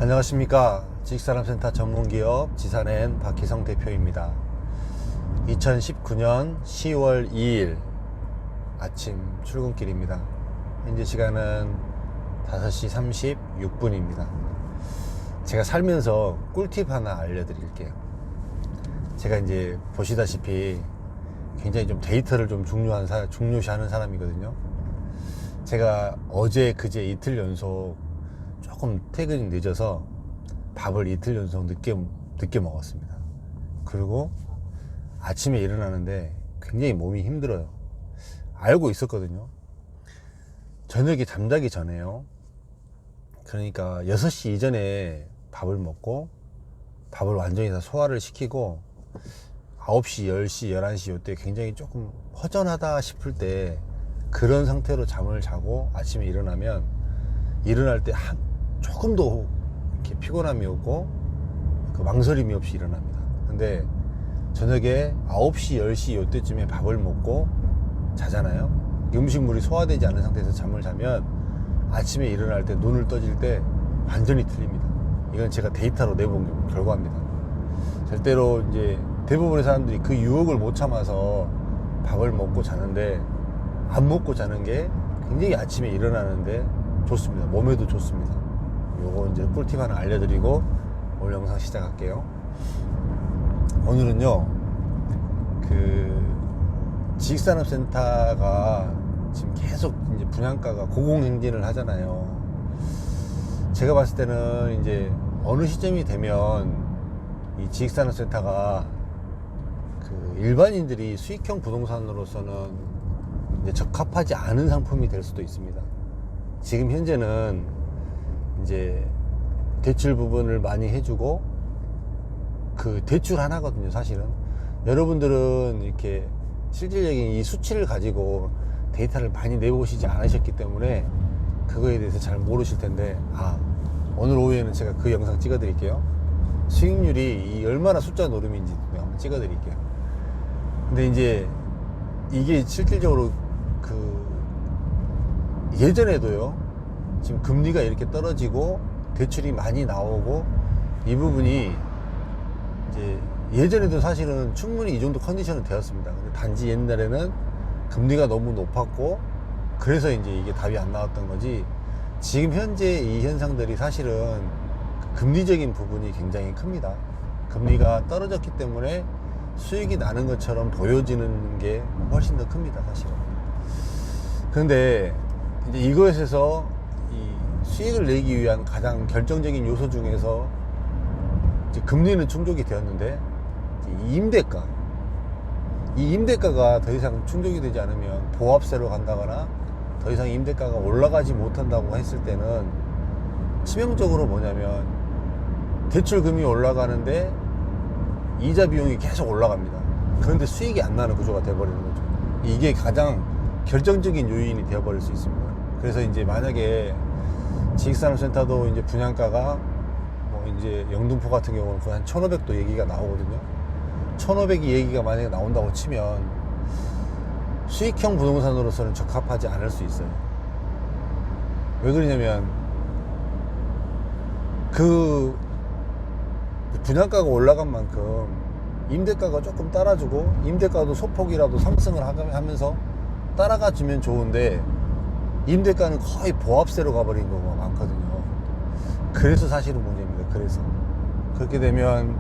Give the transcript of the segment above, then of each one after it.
안녕하십니까. 지식산업센터 전문기업 지산엔 박희성 대표입니다. 2019년 10월 2일 아침 출근길입니다. 현재 시간은 5시 36분입니다. 제가 살면서 꿀팁 하나 알려드릴게요. 제가 이제 보시다시피 굉장히 좀 데이터를 좀 중요시하는 사람이거든요. 제가 어제 그제 이틀 연속 조금 퇴근이 늦어서 밥을 이틀 연속 늦게 먹었습니다. 그리고 아침에 일어나는데 굉장히 몸이 힘들어요. 알고 있었거든요. 저녁에 잠자기 전에요. 그러니까 6시 이전에 밥을 먹고 밥을 완전히 다 소화를 시키고 9시, 10시, 11시 이때 굉장히 조금 허전하다 싶을 때 그런 상태로 잠을 자고 아침에 일어나면 일어날 때 조금도 이렇게 피곤함이 없고 그 망설임이 없이 일어납니다. 근데 저녁에 9시, 10시 이때쯤에 밥을 먹고 자잖아요. 음식물이 소화되지 않은 상태에서 잠을 자면 아침에 일어날 때 눈을 떠질 때 완전히 틀립니다. 이건 제가 데이터로 내본 결과입니다. 절대로 이제 대부분의 사람들이 그 유혹을 못 참아서 밥을 먹고 자는데 안 먹고 자는 게 굉장히 아침에 일어나는데 좋습니다. 몸에도 좋습니다. 요거 이제 꿀팁 하나 알려드리고 오늘 영상 시작할게요. 오늘은요, 지식산업센터가 지금 계속 이제 분양가가 고공행진을 하잖아요. 제가 봤을 때는 이제 어느 시점이 되면 이 지식산업센터가 일반인들이 수익형 부동산으로서는 이제 적합하지 않은 상품이 될 수도 있습니다. 지금 현재는 이제 대출 부분을 많이 해주고 그 대출 하나거든요. 사실은 여러분들은 이렇게 실질적인 이 수치를 가지고 데이터를 많이 내보시지 않으셨기 때문에 그거에 대해서 잘 모르실 텐데, 오늘 오후에는 제가 그 영상 찍어 드릴게요. 수익률이 얼마나 숫자 노름인지 한번 찍어 드릴게요. 근데 이제 이게 실질적으로 예전에도요, 지금 금리가 이렇게 떨어지고 대출이 많이 나오고 이 부분이 이제 예전에도 사실은 충분히 이 정도 컨디션은 되었습니다. 근데 단지 옛날에는 금리가 너무 높았고 그래서 이제 이게 답이 안 나왔던 거지, 지금 현재 이 현상들이 사실은 금리적인 부분이 굉장히 큽니다. 금리가 떨어졌기 때문에 수익이 나는 것처럼 보여지는 게 훨씬 더 큽니다, 사실은. 그런데 이제 이것에서 이 수익을 내기 위한 가장 결정적인 요소 중에서 이제 금리는 충족이 되었는데 이 임대가가 더 이상 충족이 되지 않으면 보합세로 간다거나 더 이상 임대가가 올라가지 못한다고 했을 때는 치명적으로 뭐냐면 대출금이 올라가는데 이자 비용이 계속 올라갑니다. 그런데 수익이 안 나는 구조가 되어버리는 거죠. 이게 가장 결정적인 요인이 되어버릴 수 있습니다. 그래서 이제 만약에 지식산업센터도 이제 분양가가 뭐 이제 영등포 같은 경우는 거의 한 1,500도 얘기가 나오거든요. 1,500이 얘기가 만약에 나온다고 치면 수익형 부동산으로서는 적합하지 않을 수 있어요. 왜 그러냐면 분양가가 올라간 만큼 임대가가 조금 따라주고 임대가도 소폭이라도 상승을 하면서 따라가 주면 좋은데 임대가는 거의 보합세로 가버린 경우가 많거든요. 그래서 사실은 문제입니다. 그래서 그렇게 되면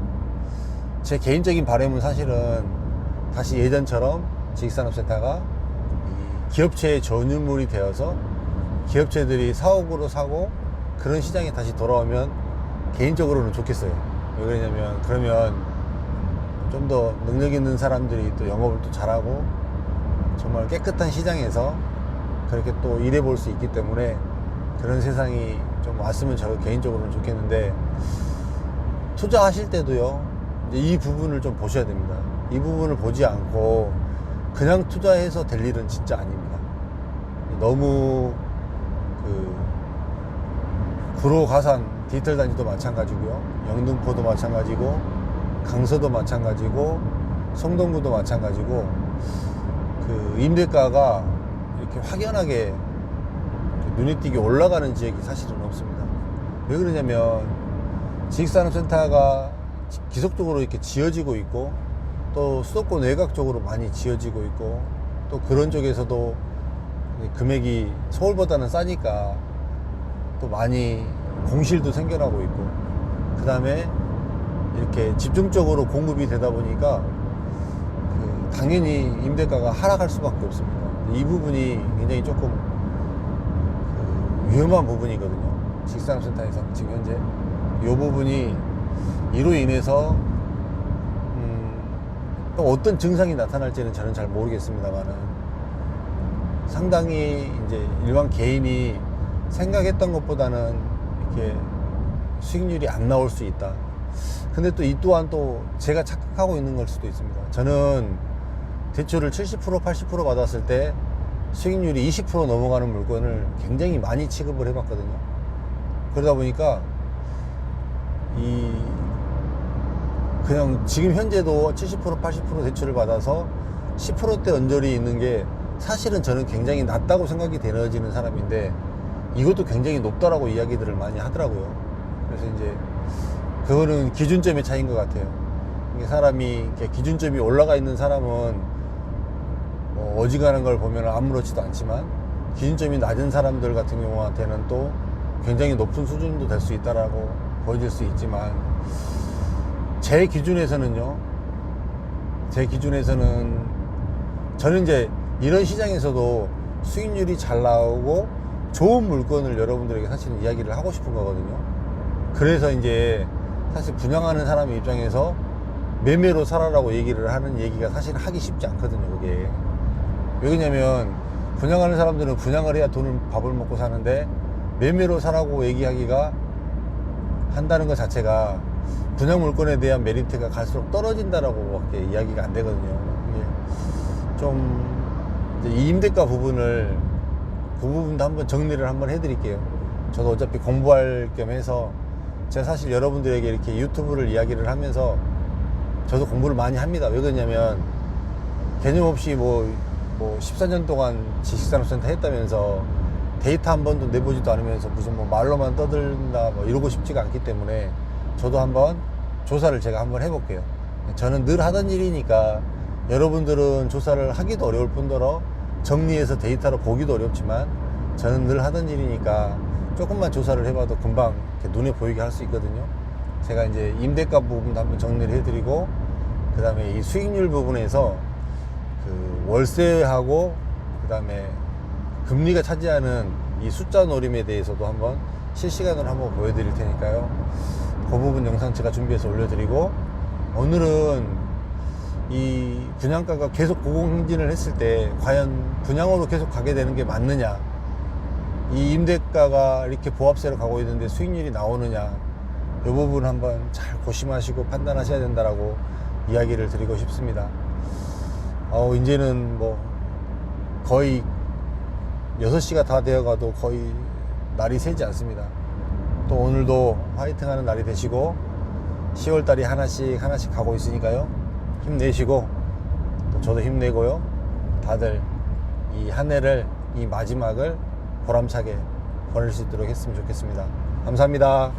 제 개인적인 바람은 사실은 다시 예전처럼 지식산업센터가 기업체의 전유물이 되어서 기업체들이 사옥으로 사고 그런 시장이 다시 돌아오면 개인적으로는 좋겠어요. 왜 그러냐면 그러면 좀 더 능력 있는 사람들이 또 영업을 또 잘하고 정말 깨끗한 시장에서 그렇게 또 일해 볼 수 있기 때문에 그런 세상이 좀 왔으면 저 개인적으로는 좋겠는데, 투자하실 때도요, 이제 이 부분을 좀 보셔야 됩니다. 이 부분을 보지 않고 그냥 투자해서 될 일은 진짜 아닙니다. 너무 구로 가산 디지털 단지도 마찬가지고요, 영등포도 마찬가지고 강서도 마찬가지고 성동구도 마찬가지고 임대가가 이렇게 확연하게 눈에 띄게 올라가는 지역이 사실은 없습니다. 왜 그러냐면 지식산업센터가 기속적으로 이렇게 지어지고 있고, 또 수도권 외곽 쪽으로 많이 지어지고 있고, 또 그런 쪽에서도 금액이 서울보다는 싸니까 또 많이 공실도 생겨나고 있고, 그 다음에 이렇게 집중적으로 공급이 되다 보니까 당연히 임대가가 하락할 수밖에 없습니다. 이 부분이 굉장히 조금 위험한 부분이거든요. 지식산업센터에서 지금 현재 이 부분이 이로 인해서 또 어떤 증상이 나타날지는 저는 잘 모르겠습니다만은, 상당히 이제 일반 개인이 생각했던 것보다는 이렇게 수익률이 안 나올 수 있다. 근데 또 이 또한 또 제가 착각하고 있는 걸 수도 있습니다. 저는 대출을 70% 80% 받았을 때 수익률이 20% 넘어가는 물건을 굉장히 많이 취급을 해봤거든요. 그러다 보니까 그냥 지금 현재도 70% 80% 대출을 받아서 10%대 언저리 있는 게 사실은 저는 굉장히 낮다고 생각이 되어지는 사람인데, 이것도 굉장히 높다라고 이야기들을 많이 하더라고요. 그래서 이제 그거는 기준점의 차이인 것 같아요. 이게 사람이 이렇게 기준점이 올라가 있는 사람은 뭐 어지간한 걸 보면 아무렇지도 않지만, 기준점이 낮은 사람들 같은 경우한테는 또 굉장히 높은 수준도 될 수 있다라고 보여질 수 있지만, 제 기준에서는 저는 이제 이런 시장에서도 수익률이 잘 나오고 좋은 물건을 여러분들에게 사실은 이야기를 하고 싶은 거거든요. 그래서 이제 사실 분양하는 사람 입장에서 매매로 살아라고 얘기를 하는 얘기가 사실 하기 쉽지 않거든요. 그게 왜냐면 분양하는 사람들은 분양을 해야 밥을 먹고 사는데, 매매로 사라고 얘기하기가 한다는 것 자체가 분양 물건에 대한 메리트가 갈수록 떨어진다라고 밖에 이야기가 안 되거든요. 이게 좀 이제 이 임대가 부분을, 그 부분도 한번 정리를 한번 해드릴게요. 저도 어차피 공부할 겸 해서, 제가 사실 여러분들에게 이렇게 유튜브를 이야기를 하면서 저도 공부를 많이 합니다. 왜 그러냐면, 개념 없이 뭐 14년 동안 지식산업센터 했다면서 데이터 한 번도 내보지도 않으면서 무슨 뭐 말로만 떠든다 뭐 이러고 싶지가 않기 때문에, 저도 한번 조사를 제가 한번 해볼게요. 저는 늘 하던 일이니까 여러분들은 조사를 하기도 어려울 뿐더러 정리해서 데이터로 보기도 어렵지만, 저는 늘 하던 일이니까 조금만 조사를 해봐도 금방 이렇게 눈에 보이게 할 수 있거든요. 제가 이제 임대가 부분도 한번 정리를 해드리고, 그 다음에 이 수익률 부분에서 그 월세하고 그 다음에 금리가 차지하는 이 숫자 노림에 대해서도 한번 실시간으로 한번 보여드릴 테니까요. 그 부분 영상 제가 준비해서 올려드리고, 오늘은 이 분양가가 계속 고공행진을 했을 때 과연 분양으로 계속 가게 되는 게 맞느냐, 이 임대가가 이렇게 보합세로 가고 있는데 수익률이 나오느냐, 이 부분 한번 잘 고심하시고 판단하셔야 된다라고 이야기를 드리고 싶습니다. 이제는 뭐 거의 6시가 다 되어가도 거의 날이 새지 않습니다. 또 오늘도 화이팅 하는 날이 되시고, 10월달이 하나씩 가고 있으니까요. 힘내시고, 또 저도 힘내고요. 다들 이 한 해를, 이 마지막을 보람차게 보낼 수 있도록 했으면 좋겠습니다. 감사합니다.